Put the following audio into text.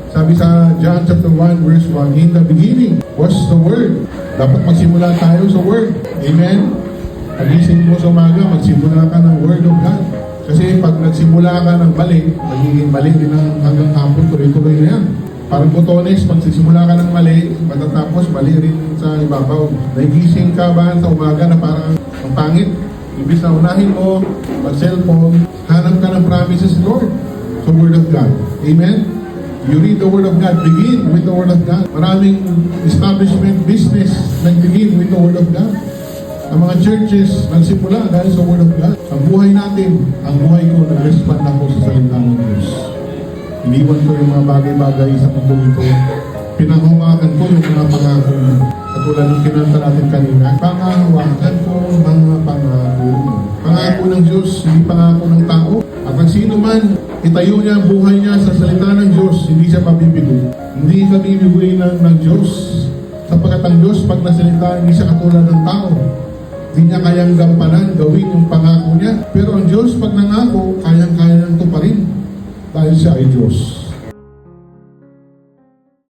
Sabi sa John chapter 1 verse 1, in the beginning was the Word. Dapat magsimula tayo sa Word. Amen? Pagising mo sa umaga, magsimula ka ng Word of God. Kasi pag nagsimula ka ng mali, magiging mali din hanggang hapon, tuloy-tuloy na yan. Parang botones, pag sisimula ka ng mali, matatapos mali rin sa ibabaw. Nagising ka ba sa umaga na parang ang pangit? Ibig na unahin mo, mag-cellphone, hanap ka ng promises, Lord, sa Word of God. Amen? You read the Word of God, begin with the Word of God. Maraming establishment, business, nag-begin with the Word of God. Ang mga churches, nagsimula dahil sa Word of God. Ang buhay natin, ang buhay ko, nag-respond ako sa salita ng Diyos. Iniwan ko yung mga bagay-bagay sa mundo ito. Pinanghawakan ko yung mga pangako. Katulad ng kinanta natin kanina, panghawakan ko mga pangako. Pangako ng Diyos, hindi pangako ng tao. At ang sino man, itayo niya ang buhay niya sa salita ng Diyos, hindi siya mabibigo. Hindi ka bibiguin ng Diyos. Sapagkat ang Diyos, pag nasalita, hindi siya katulad ng tao. Hindi niya kayang gampanan, gawin yung pangako niya. Pero ang Diyos, pag nangako, kayang-kaya nang tuparin. Dahil siya ay Diyos.